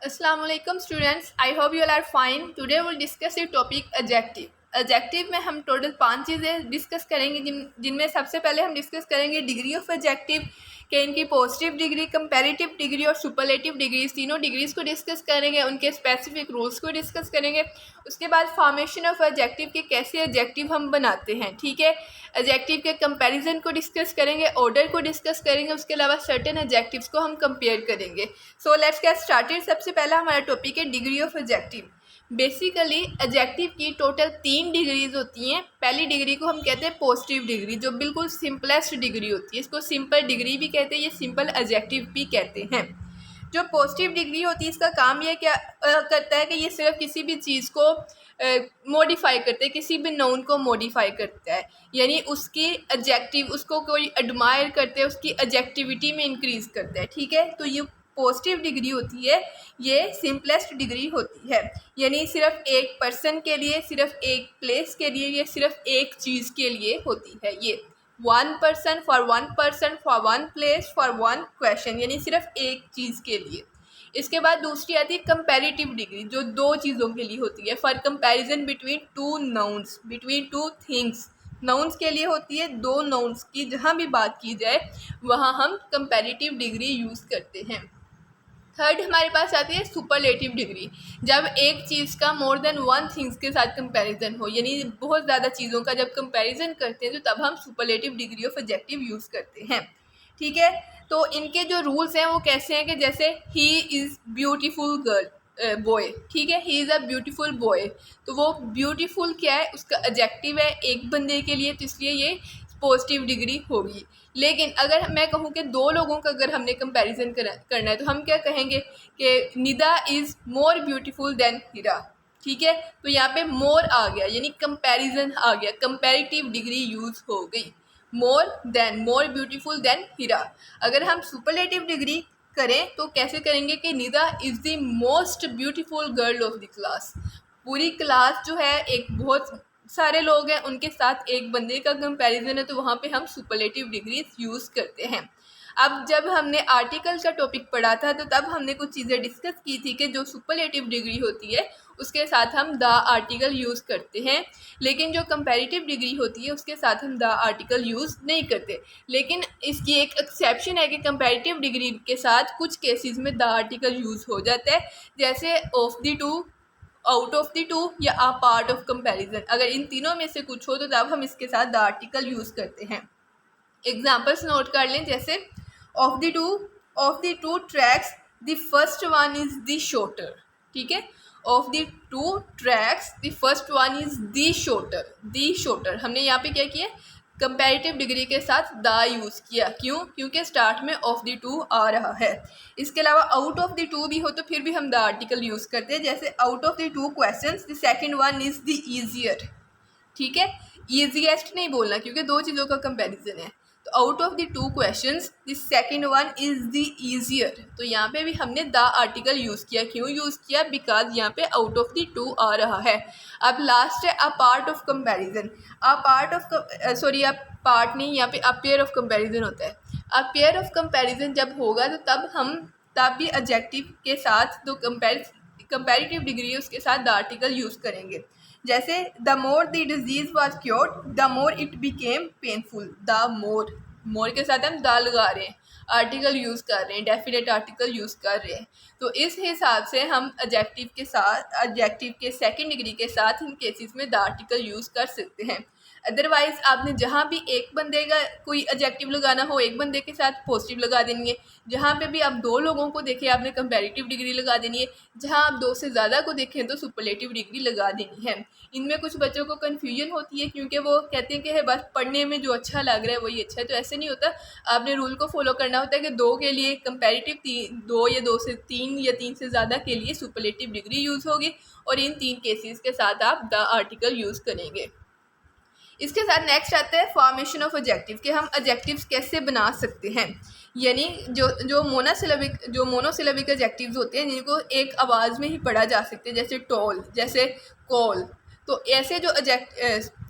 Assalamu alaikum students. I hope you all are fine. Today we'll discuss the topic adjective. Adjective में हम total 5 चीज़ें discuss करेंगे जिनमें सबसे पहले हम डिस्कस करेंगे डिग्री ऑफ एडजेक्टिव के इनकी पॉजिटिव डिग्री, कंपैरेटिव डिग्री और सुपरलेटिव डिग्री, तीनों डिग्रीज को डिस्कस करेंगे, उनके स्पेसिफिक रूल्स को डिस्कस करेंगे। उसके बाद फॉर्मेशन ऑफ एडजेक्टिव के कैसे एडजेक्टिव हम बनाते हैं, ठीक है। एडजेक्टिव के कंपैरिजन को डिस्कस करेंगे, ऑर्डर को डिस्कस करेंगे, उसके अलावा सर्टेन एडजेक्टिव्स को हम कंपेयर करेंगे। So let's get started. सबसे पहला हमारा टॉपिक है degree of adjective. Basically adjective की टोटल 3 डिग्रीज होती हैं। पहली डिग्री को हम कहते हैं पॉजिटिव डिग्री, जो बिल्कुल सिंपलेस्ट डिग्री होती है। इसको सिंपल डिग्री भी कहते हैं, ये सिंपल एडजेक्टिव भी कहते हैं। जो पॉजिटिव डिग्री होती है, इसका काम ये क्या करता है कि ये सिर्फ किसी भी चीज़ को मॉडिफाई करते हैं, किसी भी नाउन को मॉडिफाई करता है, यानी उसकी एडजेक्टिव, उसको कोई एडमायर करते हैं, उसकी एडजेक्टिविटी में इंक्रीज करता है, ठीक है। तो ये पॉजिटिव डिग्री होती है, ये सिंपलेस्ट डिग्री होती है, यानी सिर्फ एक पर्सन के लिए, सिर्फ एक प्लेस के लिए, ये सिर्फ एक चीज़ के लिए होती है। ये one person for one place for one question, यानी सिर्फ एक चीज़ के लिए। इसके बाद दूसरी आती है कंपैरेटिव डिग्री, जो 2 चीज़ों के लिए होती है, for comparison between 2 nouns, between 2 things. Nouns के लिए होती है, 2 नाउन्स की जहाँ भी बात की जाए वहाँ हम कंपैरेटिव डिग्री यूज़ करते हैं। थर्ड हमारे पास आती है सुपरलेटिव डिग्री, जब एक चीज़ का मोर देन वन थिंग्स के साथ कंपैरिजन हो, यानी बहुत ज़्यादा चीज़ों का जब कंपैरिजन करते हैं तो तब हम superlative degree of adjective use करते हैं, ठीक है। तो इनके जो रूल्स हैं वो कैसे हैं कि जैसे he is beautiful girl boy, ठीक है, he is a beautiful boy, तो वो ब्यूटीफुल क्या है, उसका एडजेक्टिव है एक बंदे के लिए, तो इसलिए ये पॉजिटिव डिग्री होगी। लेकिन अगर मैं कहूँ कि 2 लोगों का अगर हमने कंपैरिजन करना है तो हम क्या कहेंगे कि Nida is more beautiful than Heera, ठीक है। तो यहाँ पे मोर आ गया, यानी कंपैरिजन आ गया, कंपैरेटिव डिग्री यूज़ हो गई, more than, more beautiful than Heera. अगर हम सुपरलेटिव डिग्री करें तो कैसे करेंगे कि Nida is the most beautiful girl of the class. पूरी क्लास जो है, एक बहुत सारे लोग हैं, उनके साथ एक बंदे का कंपैरिजन है, तो वहाँ पे हम सुपरलेटिव डिग्री यूज़ करते हैं। अब जब हमने आर्टिकल का टॉपिक पढ़ा था तो तब हमने कुछ चीज़ें डिस्कस की थी कि जो सुपरलेटिव डिग्री होती है उसके साथ हम द आर्टिकल यूज़ करते हैं, लेकिन जो कंपैरेटिव डिग्री होती है उसके साथ हम द आर्टिकल यूज़ नहीं करते। लेकिन इसकी एक एक्सेप्शन है कि कंपैरेटिव डिग्री के साथ कुछ केसेस में द आर्टिकल यूज़ हो जाता है, जैसे of the two, out of the two या आ पार्ट ऑफ कंपैरिजन। अगर इन तीनों में से कुछ हो तो तब हम इसके साथ द आर्टिकल यूज़ करते हैं। एग्जाम्पल्स नोट कर लें, जैसे of the two tracks the first one is the shorter, ठीक है। Of the two tracks the first one is the shorter, the shorter हमने यहाँ पे क्या किया, कंपैरेटिव डिग्री के साथ द यूज़ किया, क्यों, क्योंकि स्टार्ट में ऑफ द टू आ रहा है। इसके अलावा आउट ऑफ द टू भी हो तो फिर भी हम द आर्टिकल यूज़ करते हैं, जैसे out of the two questions the second one is the easier, ठीक है। ईजीएस्ट नहीं बोलना क्योंकि 2 चीज़ों का कंपैरिजन है। तो out of the 2 questions the second one is the easier, तो यहाँ पे भी हमने द आर्टिकल यूज़ किया, क्यों यूज़ किया, बिकॉज यहाँ पे आउट ऑफ द 2 आ रहा है। अब लास्ट है a part of comparison. A part of sorry, a part नहीं, यहाँ पे अ पेयर ऑफ कंपैरिजन होता है। अ पेयर ऑफ कंपैरिजन जब होगा तो तब भी एडजेक्टिव के साथ जो कंपैरेटिव डिग्री है उसके साथ द आर्टिकल यूज़ करेंगे। जैसे the more the disease was cured the more it became painful, the more, more के साथ हम द लगा रहे हैं, आर्टिकल यूज़ कर रहे हैं, डेफिनेट आर्टिकल यूज़ कर रहे हैं। तो इस हिसाब से हम एडजेक्टिव के साथ, एडजेक्टिव के सेकंड डिग्री के साथ इन केसेस में द आर्टिकल यूज़ कर सकते हैं। अदरवाइज आपने जहाँ भी एक बंदे का कोई एडजेक्टिव लगाना हो, एक बंदे के साथ पॉजिटिव लगा देनी है, जहाँ पे भी आप 2 लोगों को देखें आपने कंपैरेटिव डिग्री लगा देनी है, जहाँ आप 2 से ज़्यादा को देखें तो सुपरलेटिव डिग्री लगा देनी है। इनमें कुछ बच्चों को कन्फ्यूजन होती है क्योंकि वो कहते हैं कि है बस पढ़ने में जो अच्छा लग रहा है वही अच्छा है, तो ऐसे नहीं होता। आपने रूल को फॉलो करना होता है कि 2 के लिए कंपैरेटिव 2 या 2 से 3 या 3 से ज़्यादा के लिए सुपरलेटिव डिग्री यूज़ होगी, और इन 3 केसेस के साथ आप द आर्टिकल यूज़ करेंगे। इसके साथ नेक्स्ट आता है फॉर्मेशन ऑफ एडजेक्टिव, कि हम एडजेक्टिव्स कैसे बना सकते हैं, यानी जो मोनोसिलेबिक एडजेक्टिव्स होते हैं जिनको एक आवाज़ में ही पढ़ा जा सकते हैं, जैसे टॉल, जैसे कॉल। तो ऐसे जो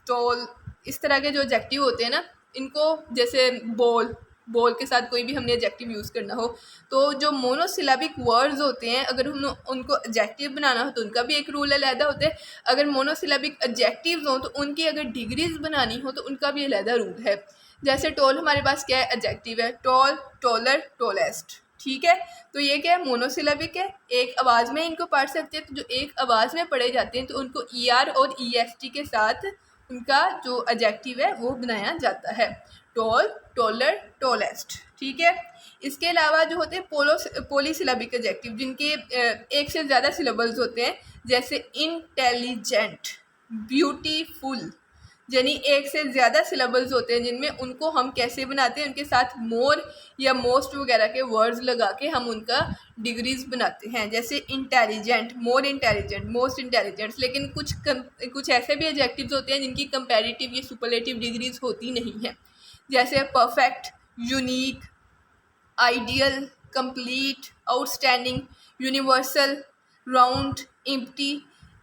टॉल, इस तरह के जो एडजेक्टिव होते हैं ना, इनको जैसे बॉल, बोल के साथ कोई भी हमने एडजेक्टिव यूज़ करना हो। तो जो मोनोसिलेबिक वर्ड्स होते हैं अगर हम उनको एडजेक्टिव बनाना हो तो उनका भी एक रूल अलहदा होता है। अगर मोनोसिलेबिक एडजेक्टिव्स हों तो उनकी अगर डिग्रीज बनानी हो तो उनका भी अलहदा रूल है। जैसे टॉल हमारे पास क्या है, एडजेक्टिव है, टॉल, टॉलर, टॉलेस्ट, ठीक है। तो ये क्या है, मोनोसिलेबिक है, एक आवाज़ में इनको पढ़ सकते हैं। तो जो एक आवाज़ में पढ़े जाते हैं तो उनको ER और EST के साथ उनका जो एडजेक्टिव है वो बनाया जाता है, टॉल, टॉलर, टॉलेस्ट, ठीक है। इसके अलावा जो होते हैं पॉलीसिलेबिक एडजेक्टिव जिनके एक से ज़्यादा सिलेबल्स होते हैं, जैसे इंटेलिजेंट, ब्यूटीफुल, यानी एक से ज़्यादा सिलेबल्स होते हैं जिनमें उनको हम कैसे बनाते हैं, उनके साथ मोर या मोस्ट वगैरह के वर्ड्स लगा के हम उनका डिग्रीज बनाते हैं। जैसे intelligent, more intelligent, most intelligent. लेकिन कुछ ऐसे भी एडजेक्टिव्स होते हैं जिनकी कंपैरेटिव या सुपरलेटिव डिग्रीज होती नहीं हैं, जैसे perfect, unique, ideal, complete, outstanding, universal, round, empty.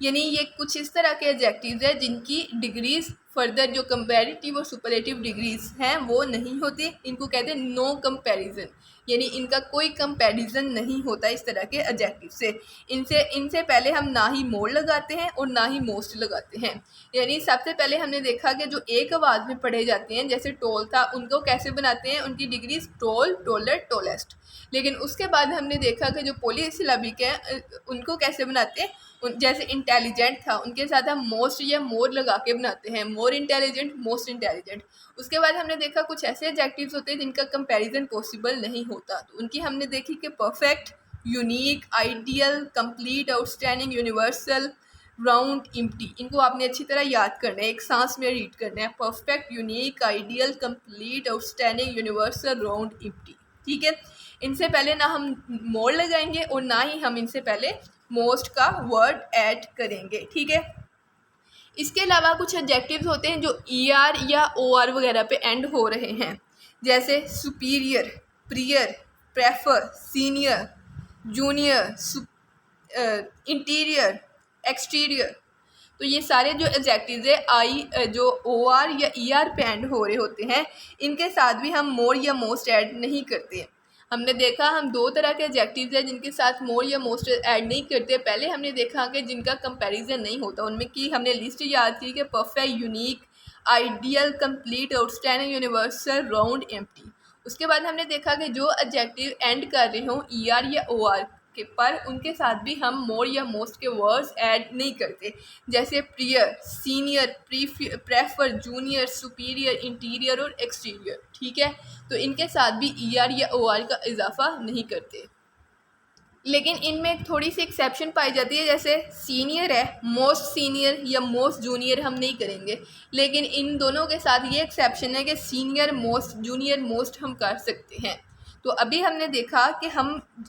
यानी ये कुछ इस तरह के एडजेक्टिव्स हैं जिनकी डिग्रीज फर्दर जो कंपैरेटिव और सुपरलेटिव डिग्रीज हैं वो नहीं होती। इनको कहते हैं नो कंपैरिजन, यानी इनका कोई कंपैरिजन नहीं होता इस तरह के एडजेक्टिव से। इनसे पहले हम ना ही मोर लगाते हैं और ना ही मोस्ट लगाते हैं। यानी सबसे पहले हमने देखा कि जो एक आवाज़ में पढ़े जाते हैं, जैसे टोल था, उनको कैसे बनाते हैं, उनकी डिग्रीज टोल, टोलर, टोलेस्ट। लेकिन उसके बाद हमने देखा कि जो पॉलीसिलेबिक है उनको कैसे बनाते हैं, जैसे इंटेलिजेंट था उनके साथ हम मोस्ट या मोर लगा के बनाते हैं, मोर इंटेलिजेंट, मोस्ट इंटेलिजेंट। उसके बाद हमने देखा कुछ ऐसे एडजेक्टिव्स होते हैं जिनका कंपैरिजन पॉसिबल नहीं होता, तो उनकी हमने देखी कि perfect, unique, ideal, complete, outstanding, universal, round, empty. इनको आपने अच्छी तरह याद करना है, एक सांस में रीड करना है, perfect, unique, ideal, complete, outstanding, universal, round, empty, ठीक है। इनसे पहले ना हम मोर लगाएंगे और ना ही हम इनसे पहले मोस्ट का वर्ड ऐड करेंगे, ठीक है। इसके अलावा कुछ एडजेक्टिव्स होते हैं जो ER या OR वगैरह पे एंड हो रहे हैं, जैसे superior, prior, prefer, senior, junior, interior, exterior. तो ये सारे जो एडजेक्टिव्स है जो OR या ER पे एंड हो रहे होते हैं, इनके साथ भी हम मोर या मोस्ट ऐड नहीं करते। हमने देखा हम दो तरह के एडजेक्टिव्स हैं जिनके साथ मोर या मोस्ट ऐड नहीं करते। पहले हमने देखा कि जिनका कंपैरिजन नहीं होता, उनमें की हमने लिस्ट याद की कि perfect, unique, ideal, complete, outstanding, universal, round, empty. उसके बाद हमने देखा कि जो एडजेक्टिव एंड कर रहे हों ER या OR के पर, उनके साथ भी हम मोर या मोस्ट के वर्ड्स ऐड नहीं करते, जैसे prior, senior, prefer, junior, superior, interior और एक्सटीरियर, ठीक है। तो इनके साथ भी ER या OR का इजाफा नहीं करते। लेकिन इनमें एक थोड़ी सी एक्सेप्शन पाई जाती है, जैसे सीनियर है, मोस्ट सीनियर या मोस्ट जूनियर हम नहीं करेंगे। लेकिन इन दोनों के साथ ये एक्सेप्शन है कि सीनियर, मोस्ट, जूनियर, मोस्ट हम कर सकते हैं। तो अभी हमने देखा कि हम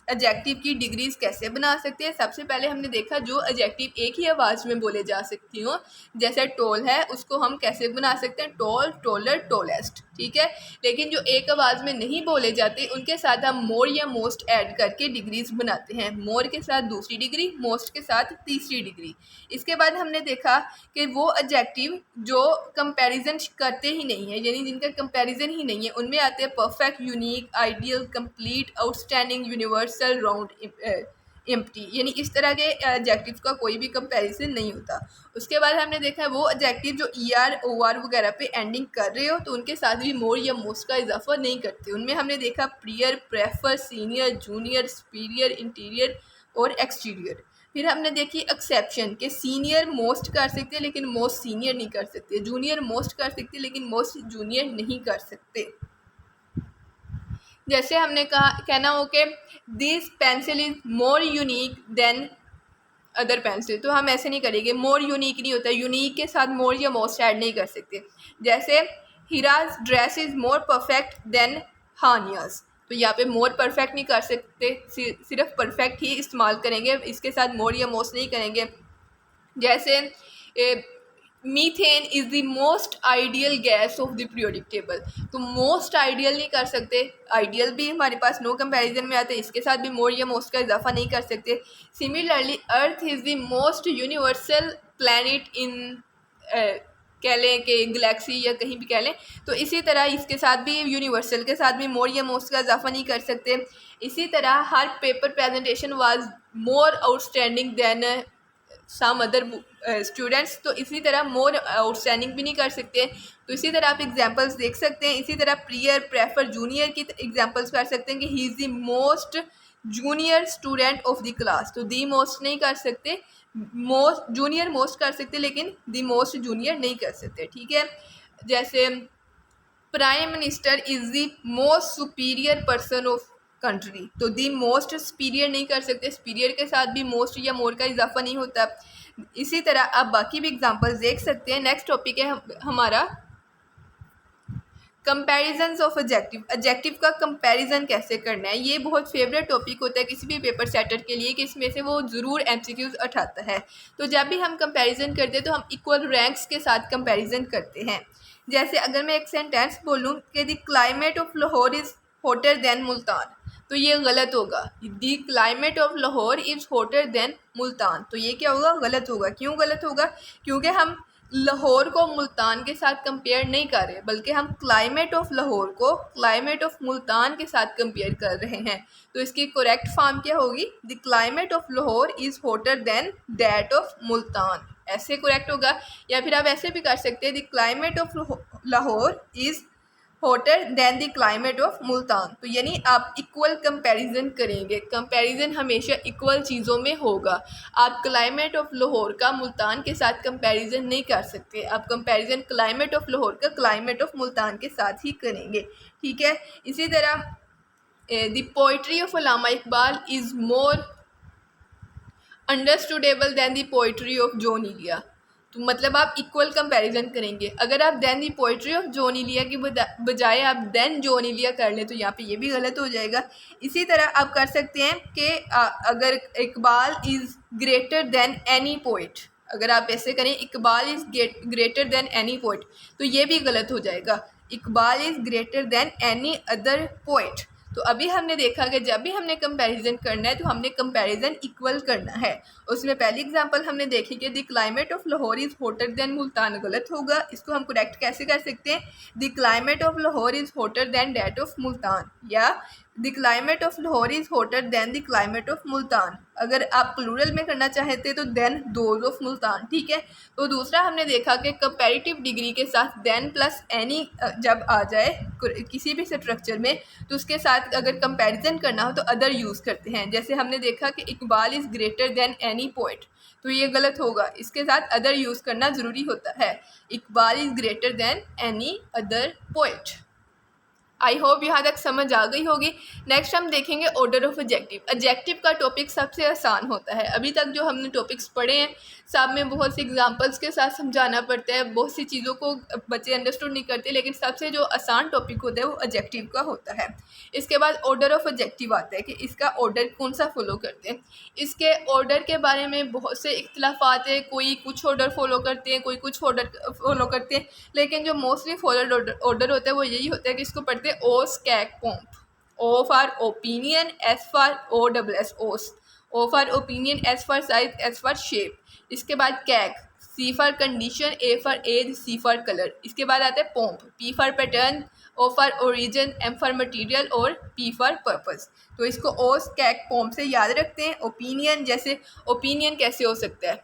एडजेक्टिव की डिग्रीज कैसे बना सकते हैं। सबसे पहले हमने देखा जो एडजेक्टिव एक ही आवाज़ में बोले जा सकती हो, जैसे टॉल है, उसको हम कैसे बना सकते हैं, टॉल, टॉलर, टॉलेस्ट, ठीक है। लेकिन जो एक आवाज़ में नहीं बोले जाते उनके साथ हम मोर या मोस्ट ऐड करके डिग्रीज बनाते हैं, मोर के साथ दूसरी डिग्री, मोस्ट के साथ तीसरी डिग्री। इसके बाद हमने देखा कि वो एडजेक्टिव जो कंपैरिजन करते ही नहीं है, यानी जिनका कंपैरिजन ही नहीं है, उनमें आते हैं perfect, unique, ideal, complete, outstanding, universal, round, empty. यानी इस तरह के एडजेक्टिव्स का कोई भी कंपैरिजन नहीं होता। उसके बाद हमने देखा है वो एडजेक्टिव जो ER, OR वगैरह पे एंडिंग कर रहे हो तो उनके साथ भी मोर या मोस्ट का इजाफा नहीं करते। उनमें हमने देखा prior, prefer, senior, junior, superior, interior और एक्सटीरियर। फिर हमने देखी एक्सेप्शन के सीनियर मोस्ट कर सकते लेकिन मोस्ट सीनियर नहीं कर सकते, जूनियर मोस्ट कर सकते लेकिन मोस्ट जूनियर नहीं कर सकते। जैसे हमने कहना हो कि this pencil is more unique than other pencil, तो हम ऐसे नहीं करेंगे, मोर यूनिक नहीं होता, यूनिक के साथ मोर या मोस्ट ऐड नहीं कर सकते। जैसे Heera's dress is more perfect than Hania's, तो यहाँ पे मोर परफेक्ट नहीं कर सकते, सिर्फ परफेक्ट ही इस्तेमाल करेंगे, इसके साथ मोर या मोस्ट नहीं करेंगे। जैसे methane is the most ideal gas off the periodic table, तो मोस्ट आइडियल नहीं कर सकते, आइडियल भी हमारे पास नो कंपैरिजन में आते हैं, इसके साथ भी मोर या मोस्ट का इजाफा नहीं कर सकते। Similarly earth is the most universal planet in कह लें कि गैलेक्सी या कहीं भी कह लें, तो इसी तरह इसके साथ भी यूनिवर्सल के साथ भी मोर या मोस्ट का इजाफा नहीं कर सकते। इसी तरह her paper presentation was more outstanding than some other students, तो इसी तरह मोर आउटस्टैंडिंग भी नहीं कर सकते। तो इसी तरह आप एग्जांपल्स देख सकते हैं। इसी तरह प्रियर, प्रेफर, जूनियर की एग्जांपल्स कर सकते हैं कि he is the most junior student of the class, तो दी मोस्ट नहीं कर सकते, मोस्ट जूनियर मोस्ट कर सकते लेकिन दी मोस्ट जूनियर नहीं कर सकते, ठीक है। जैसे prime minister is the most superior person of country, तो दी मोस्ट सुपीरियर नहीं कर सकते, सुपीरियर के साथ भी मोस्ट या मोर का इजाफा नहीं होता। इसी तरह आप बाकी भी एग्जांपल्स देख सकते हैं। नेक्स्ट टॉपिक है हमारा कंपैरिजन्स ऑफ एडजेक्टिव। एडजेक्टिव का कंपैरिजन कैसे करना है, ये बहुत फेवरेट टॉपिक होता है किसी भी पेपर सेटर के लिए कि इसमें से वो ज़रूर एमसीक्यूज उठाता है। तो जब भी हम कंपैरिजन करते हैं तो हम इक्वल रैंक्स के साथ कंपैरिजन करते हैं। जैसे अगर मैं एक सेंटेंस बोलूँ कि the climate of Lahore is hotter than Multan, तो ये गलत होगा। The climate of Lahore is hotter than Multan, तो ये क्या होगा, गलत होगा। क्यों गलत होगा, क्योंकि हम लाहौर को मुल्तान के साथ कंपेयर नहीं कर रहे, बल्कि हम क्लाइमेट ऑफ लाहौर को क्लाइमेट ऑफ मुल्तान के साथ कंपेयर कर रहे हैं। तो इसकी करेक्ट फॉर्म क्या होगी, the climate of Lahore is hotter than that of Multan, ऐसे करेक्ट होगा। या फिर आप ऐसे भी कर सकते हैं, the climate of Lahore is hotter than the climate of Multan. तो यानी आप इक्वल कंपैरिजन करेंगे, कंपैरिजन हमेशा इक्वल चीज़ों में होगा। आप क्लाइमेट ऑफ लाहौर का मुल्तान के साथ कंपैरिजन नहीं कर सकते, आप कंपैरिजन क्लाइमेट ऑफ लाहौर का क्लाइमेट ऑफ मुल्तान के साथ ही करेंगे, ठीक है। इसी तरह the poetry of Allama Iqbal is more understandable than the poetry of Jaun Elia, तो मतलब आप इक्वल कंपैरिजन करेंगे। अगर आप than the poetry of Jaun Elia की बजाय आप दैन जॉन इलिया कर लें तो यहाँ पे ये भी गलत हो जाएगा। इसी तरह आप कर सकते हैं कि अगर Iqbal is greater than any poet, अगर आप ऐसे करें Iqbal is greater than any poet, तो ये भी गलत हो जाएगा। Iqbal is greater than any other poet. तो अभी हमने देखा कि जब भी हमने कंपैरिजन करना है तो हमने कंपैरिजन इक्वल करना है। उसमें पहली एग्जांपल हमने देखी कि the climate of Lahore is hotter than Multan, गलत होगा। इसको हम करेक्ट कैसे कर सकते हैं, the climate of Lahore is hotter than that of Multan, या the climate of Lahore is hotter than the climate of Multan. अगर आप प्लूरल में करना चाहते तो दैन दोज ऑफ मुल्तान, ठीक है। तो दूसरा हमने देखा कि कंपैरेटिव डिग्री के साथ दैन प्लस एनी जब आ जाए किसी भी स्ट्रक्चर में तो उसके साथ अगर कंपैरिजन करना हो तो अदर यूज़ करते हैं। जैसे हमने देखा कि Iqbal is greater than any poet, तो ये गलत होगा, इसके साथ अदर यूज़ करना ज़रूरी होता है। Iqbal is greater than any other poet. I hope यहाँ तक समझ आ गई होगी। नेक्स्ट हम देखेंगे ऑर्डर ऑफ एडजेक्टिव। एडजेक्टिव का टॉपिक सबसे आसान होता है। अभी तक जो हमने टॉपिक्स पढ़े हैं सब में बहुत सी एग्जांपल्स के साथ समझाना पड़ता है, बहुत सी चीज़ों को बच्चे अंडरस्टूड नहीं करते, लेकिन सबसे जो आसान टॉपिक होता है वो एडजेक्टिव का होता है। इसके बाद ऑर्डर ऑफ एडजेक्टिव आता है कि इसका ऑर्डर कौन सा फॉलो करते हैं। इसके ऑर्डर के बारे में बहुत से इख्तिलाफात है, कोई कुछ ऑर्डर फॉलो करते हैं, कोई कुछ ऑर्डर फॉलो करते हैं, लेकिन जो मोस्टली फॉलोड ऑर्डर होता है वो यही होता है कि इसको पढ़ते हैं ओ स्कैक pomp. O for opinion, S for O double S ओस, O for opinion, S for size, S for shape. इसके बाद कैक, C for condition, A for age, C for colour. इसके बाद आता है pomp, P for pattern, O for origin, M for material और P for purpose. तो इसको ओ स्कैक पोम्प से याद रखते हैं। ओपिनियन, जैसे ओपिनियन कैसे हो सकता है,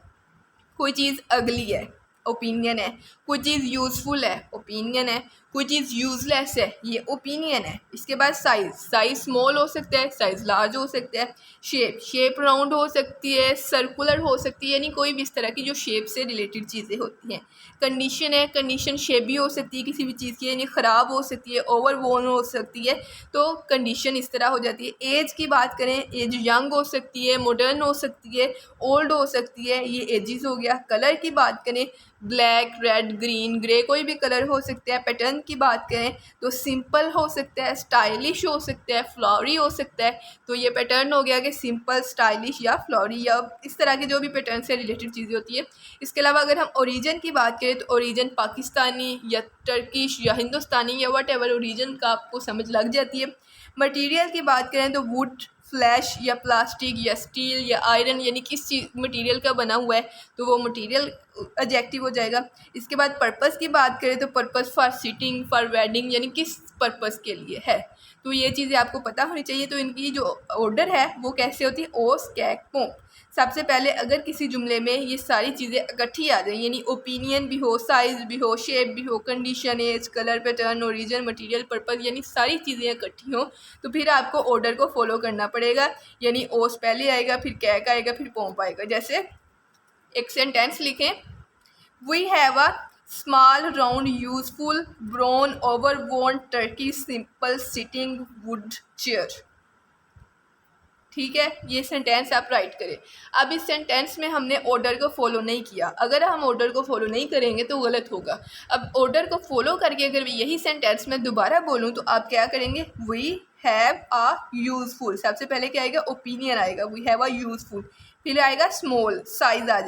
कोई चीज़ अगली है, ओपिनियन है, कोई चीज़ यूज़फुल है, ओपिनियन है, कोई चीज़ यूज़लेस है, ये ओपिनियन है। इसके बाद साइज़, साइज़ स्मॉल हो सकता है, साइज़ लार्ज हो सकता है। शेप, शेप राउंड हो सकती है, सर्कुलर हो सकती है, यानी कोई भी इस तरह की जो शेप से रिलेटेड चीज़ें होती हैं। कंडीशन है, कंडीशन शेप भी हो सकती है किसी भी चीज़ की, यानी ख़राब हो सकती है, ओवर वोन हो सकती है, तो कंडीशन इस तरह हो जाती है। एज की बात करें, एज यंग हो सकती है, मॉडर्न हो सकती है, ओल्ड हो सकती है, ये एजिस हो गया। कलर की बात करें, ब्लैक, रेड, ग्रीन, ग्रे, कोई भी कलर हो सकता है। पैटर्न की बात करें तो सिंपल हो सकता है, स्टाइलिश हो सकता है, फ्लावरी हो सकता है। तो ये पैटर्न हो गया कि सिंपल, स्टाइलिश या फ्लावरी, या इस तरह के जो भी पैटर्न से रिलेटेड चीज़ें होती है। इसके अलावा अगर हम ओरिजिन की बात करें तो ओरिजिन पाकिस्तानी या टर्किश या हिंदुस्तानी या वट एवर ओरिजिन का आपको समझ लग जाती है। मटीरियल की बात करें तो वुड, फ्लैश या प्लास्टिक या स्टील या आयरन यानी किस चीज़ मटेरियल का बना हुआ है, तो वो मटेरियल एडजेक्टिव हो जाएगा। इसके बाद पर्पस की बात करें तो purpose for sitting, for wedding यानी किस पर्पस के लिए है, तो ये चीज़ें आपको पता होनी चाहिए। तो इनकी जो ऑर्डर है वो कैसे होती है, ओस, कैक, पोम। सबसे पहले अगर किसी जुमले में ये सारी चीज़ें इकट्ठी आ जाए, यानी ओपिनियन भी हो, साइज़ भी हो, शेप भी हो, condition, age, colour, pattern, origin, material, purpose, यानी सारी चीज़ें इकट्ठी हो, तो फिर आपको ऑर्डर को फॉलो करना पड़ेगा। यानी ओस पहले आएगा, फिर कैक आएगा, फिर पोम आएगा। जैसे एक सेंटेंस लिखें, we have a small round useful brown overworn Turkey simple sitting wood chair. ठीक है, ये सेंटेंस आप राइट करें। अब इस सेंटेंस में हमने ऑर्डर को फॉलो नहीं किया। अगर हम ऑर्डर को फॉलो नहीं करेंगे तो गलत होगा। अब ऑर्डर को फॉलो करके अगर यही सेंटेंस मैं दोबारा बोलूँ तो आप क्या करेंगे, वी हैव अ यूजफुल, सबसे पहले क्या आएगा, ओपिनियन आएगा, वी हैव अ यूजफुल, फिर आएगा स्मॉल, साइज आ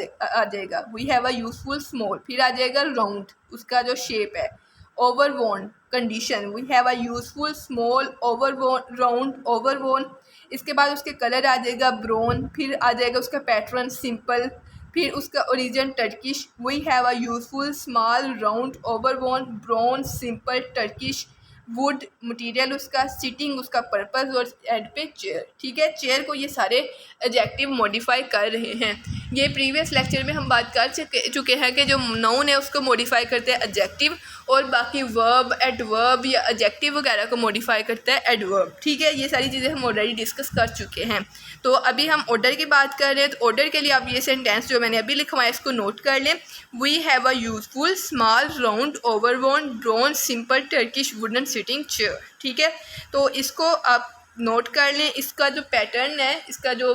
जाएगा, we have a useful small, फिर आ जाएगा राउंड, उसका जो शेप है, overworn, condition, we have a useful small overworn round overworn. इसके बाद उसके कलर आ जाएगा ब्राउन, फिर आ जाएगा उसका पैटर्न सिंपल, फिर उसका origin Turkish, we have a useful small round overworn brown simple Turkish, wood material उसका, सिटिंग उसका पर्पस, और एंड पे चेयर। ठीक है, चेयर को ये सारे एडजेक्टिव मॉडिफाई कर रहे हैं। ये प्रीवियस लेक्चर में हम बात कर चुके हैं कि जो नाउन है उसको मॉडिफाई करते हैं एडजेक्टिव, और बाकी वर्ब, एडवर्ब या एडजेक्टिव वगैरह को मॉडिफाई करता है एडवर्ब। ठीक है, ये सारी चीज़ें हम ऑलरेडी डिस्कस कर चुके हैं। तो अभी हम ऑर्डर की बात कर रहे हैं, तो ऑर्डर के लिए आप ये सेंटेंस जो मैंने अभी लिखवाया इसको नोट कर लें, we have a useful small round overworn brown simple Turkish wooden sitting chair. ठीक है, तो इसको आप नोट कर लें। इसका जो पैटर्न है, इसका जो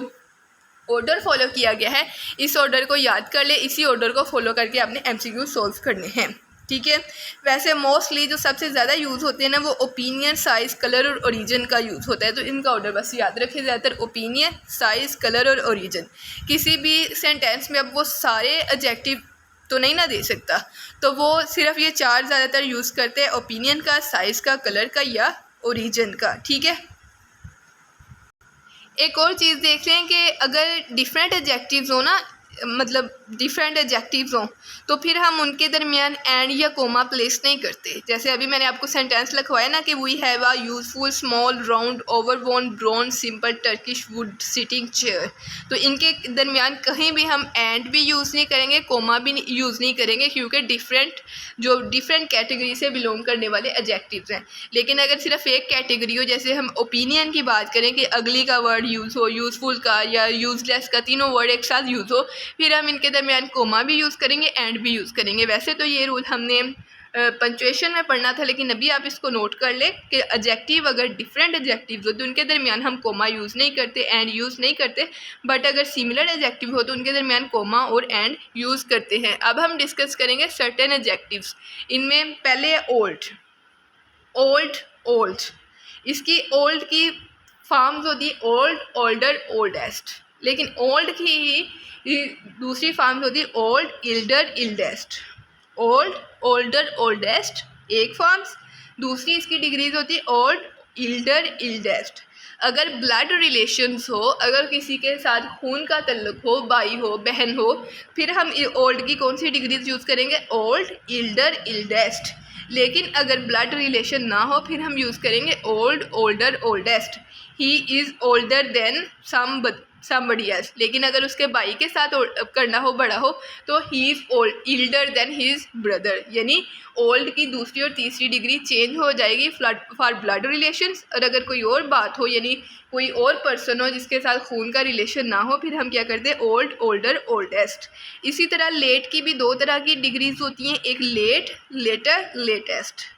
ऑर्डर फॉलो किया गया है, इस ऑर्डर को याद कर ले। इसी ऑर्डर को फॉलो करके आपने एमसीक्यू सॉल्व करने हैं। ठीक है, वैसे मोस्टली जो सबसे ज़्यादा यूज़ होते हैं ना वो ओपिनियन, साइज़, कलर और ओरिजिन का यूज़ होता है, तो इनका ऑर्डर बस याद रखें। ज़्यादातर ओपिनियन, साइज़, कलर और ओरिजिन। किसी भी सेंटेंस में अब वो सारे एडजेक्टिव तो नहीं ना दे सकता, तो वो सिर्फ ये चार ज़्यादातर यूज़ करते हैं, ओपिनियन का, साइज़ का, कलर का या ओरिजिन का। ठीक है, एक और चीज़ देख रहे हैं कि अगर डिफरेंट एडजेक्टिव्स हो ना, मतलब डिफरेंट एडजेक्टिव्स हों, तो फिर हम उनके दरमियान एंड या कोमा प्लेस नहीं करते। जैसे अभी मैंने आपको सेंटेंस लिखवाया ना कि we have a useful small round overworn brown simple Turkish wood sitting chair, तो इनके दरमियान कहीं भी हम एंड भी यूज़ नहीं करेंगे, कोमा भी यूज़ नहीं करेंगे, क्योंकि डिफरेंट कैटेगरी से बिलोंग करने वाले एडजेक्टिव्स हैं। लेकिन अगर सिर्फ एक कैटेगरी हो, जैसे हम ओपिनियन की बात करें कि अगली का वर्ड यूज़ हो, यूज़फुल का या यूज़लेस का, तीनों वर्ड एक साथ यूज़ हो, फिर हम इनके दरमियान कोमा भी यूज़ करेंगे, एंड भी यूज़ करेंगे। वैसे तो ये रूल हमने पंक्चुएशन में पढ़ना था, लेकिन अभी आप इसको नोट कर ले कि एडजेक्टिव अगर डिफरेंट एडजेक्टिव्स हो तो उनके दरमियान हम कोमा यूज़ नहीं करते, एंड यूज़ नहीं करते, बट अगर सिमिलर एडजेक्टिव हो तो उनके दरमियान कोमा और एंड यूज़ करते हैं। अब हम डिस्कस करेंगे सर्टेन एडजेक्टिव्स। इनमें पहले है ओल्ड। ओल्ड, ओल्ड, इसकी ओल्ड की फॉर्म्स होती है ओल्ड, ओल्डर, ओल्डेस्ट, लेकिन ओल्ड की ही दूसरी फॉर्म्स होती है old, elder, eldest. Old, older, oldest एक फॉर्म्स, दूसरी इसकी डिग्रीज होती है ओल्ड, इल्डर, इल्डेस्ट। अगर ब्लड रिलेशंस हो, अगर किसी के साथ खून का तल्लुक हो, भाई हो, बहन हो, फिर हम ओल्ड की कौन सी डिग्रीज यूज़ करेंगे, ओल्ड, इल्डर, इल्डेस्ट। लेकिन अगर ब्लड रिलेशन ना हो फिर हम यूज़ करेंगे old, older, oldest. He is older than somebody else. लेकिन अगर उसके भाई के साथ करना हो, बड़ा हो, तो he is old elder than his brother, यानी ओल्ड की दूसरी और तीसरी डिग्री चेंज हो जाएगी फॉर ब्लड रिलेशंस। और अगर कोई और बात हो, यानी कोई और पर्सन हो जिसके साथ खून का रिलेशन ना हो, फिर हम क्या करते हैं, ओल्ड, ओल्डर, ओल्डेस्ट। इसी तरह लेट की भी दो तरह की डिग्रीज होती हैं, एक late, later, latest.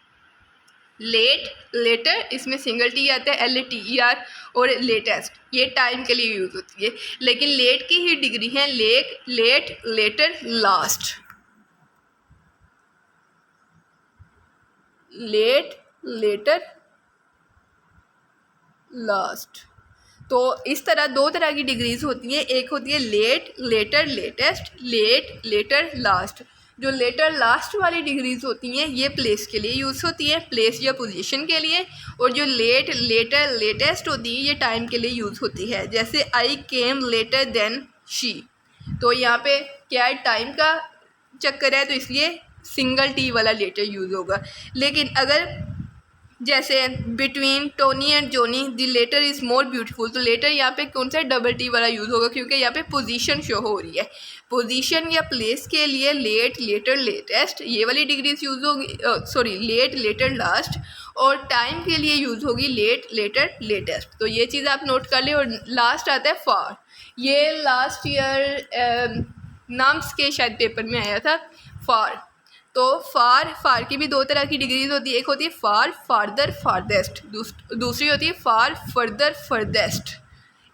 Late, later, इसमें सिंगल टी आता है, LATER, और लेटेस्ट ये टाइम के लिए यूज़ होती है। लेकिन लेट की ही डिग्री है late, latter, last. Late, latter, last. तो इस तरह दो तरह की डिग्रीज होती हैं, एक होती है late, later, latest, late, latter, last. जो लेटर लास्ट वाली डिग्रीज होती हैं ये प्लेस के लिए यूज़ होती है, प्लेस या पोजीशन के लिए। और जो लेटर लेटेस्ट होती है ये टाइम के लिए यूज़ होती है। जैसे आई केम लेटर देन शी, तो यहाँ पे क्या है, टाइम का चक्कर है तो इसलिए सिंगल टी वाला लेटर यूज़ होगा। लेकिन अगर जैसे between Tony and Johnny the latter is more beautiful, तो लेटर यहाँ पे कौन सा डबल टी वाला यूज़ होगा, क्योंकि यहाँ पे पोजीशन शो हो रही है। पोजीशन या प्लेस के लिए लेट, लेटर, लेटेस्ट ये वाली डिग्रीज यूज़ होगी, सॉरी लेट, लेटर, लास्ट। और टाइम के लिए यूज़ होगी लेट, लेटर, लेटेस्ट। तो ये चीज़ आप नोट कर लें। और लास्ट आता है फार, ये लास्ट ईयर नाम्स के शायद पेपर में आया था फार। तो फार की भी दो तरह की डिग्रीज होती है, एक होती है फार फार्दर फार्देस्ट, दूसरी होती है फार फर्दर फर्देस्ट।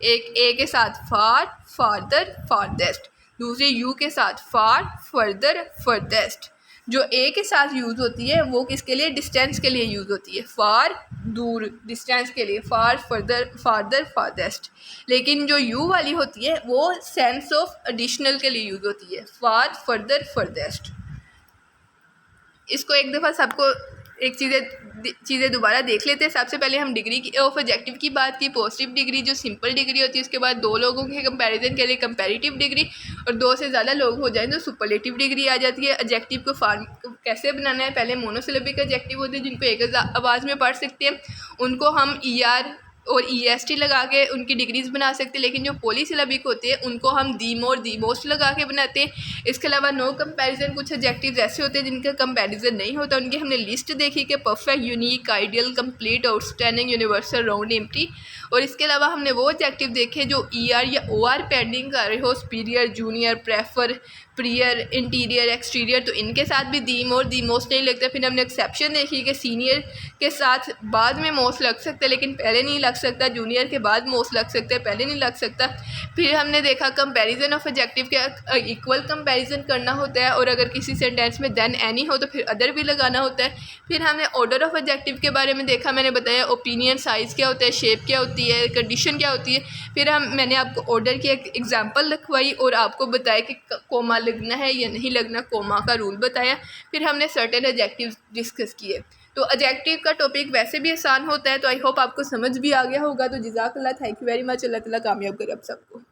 एक ए के साथ फार फार्दर फार्देस्ट, दूसरी यू के साथ फार फर्दर फर्देस्ट। जो ए के साथ यूज़ होती है वो किसके लिए, डिस्टेंस के लिए यूज़ होती है, फार दूर, डिस्टेंस के लिए फार फर्दर फार्दर फार्देस्ट। लेकिन जो यू वाली होती है वो सेंस ऑफ एडिशनल के लिए यूज़ होती है, फार फर्दर फर्देस्ट। इसको एक दफ़ा सबको एक चीज़ें दोबारा देख लेते हैं। सबसे पहले हम डिग्री की ऑफ एडजेक्टिव की बात की। पॉजिटिव डिग्री जो सिंपल डिग्री होती है, उसके बाद दो लोगों के कंपैरिजन के लिए कंपैरेटिव डिग्री, और दो से ज़्यादा लोग हो जाएं तो सुपरलेटिव डिग्री आ जाती है। एडजेक्टिव को फॉर्म कैसे बनाना है, पहले मोनोसिलेबिक एडजेक्टिव होते हैं जिनको एक आवाज़ में पढ़ सकते हैं, उनको हम ER और EST लगा के उनकी डिग्रीज बना सकते हैं। लेकिन जो पॉलीसिलेबिक होते हैं उनको हम दी मोर, दी मोस्ट लगा के बनाते हैं। इसके अलावा नो कंपैरिजन, कुछ एडजेक्टिव्स ऐसे होते हैं जिनका कंपैरिजन नहीं होता, उनकी हमने लिस्ट देखी कि perfect, unique, ideal, complete, outstanding, universal, round, empty. और इसके अलावा हमने वो एडजेक्टिव देखे जो ER या OR पेंडिंग कर रहे हो, superior, junior, prefer, prior, interior, exterior, तो इनके साथ भी दी मोर, दी मोस्ट नहीं लगता। फिर हमने एक्सेप्शन देखी कि सीनियर के साथ बाद में मोस्ट लग सकता है लेकिन पहले नहीं लग सकता, जूनियर के बाद मोस्ट लग सकता है, पहले नहीं लग सकता। फिर हमने देखा कंपैरिजन ऑफ एडजेक्टिव के इक्वल कंपैरिजन करना होता है, और अगर किसी सेंटेंस में देन एनी हो तो फिर अदर भी लगाना होता है। फिर हमने ऑर्डर ऑफ एडजेक्टिव के बारे में देखा, मैंने बताया ओपिनियन, साइज़ क्या होता है, शेप क्या होती है, कंडीशन क्या होती है। फिर मैंने आपको ऑर्डर की एक एग्जाम्पल लिखवाई और आपको बताया कि कोमा लगना है या नहीं लगना, कोमा का रूल बताया। फिर हमने सर्टेन एडजेक्टिव डिस्कस किए। तो एडजेक्टिव का टॉपिक वैसे भी आसान होता है, तो आई होप आपको समझ भी आ गया होगा। तो जज़ाकल्लाह, थैंक यू वेरी मच। अल्लाह ताला कामयाब करे आप सबको।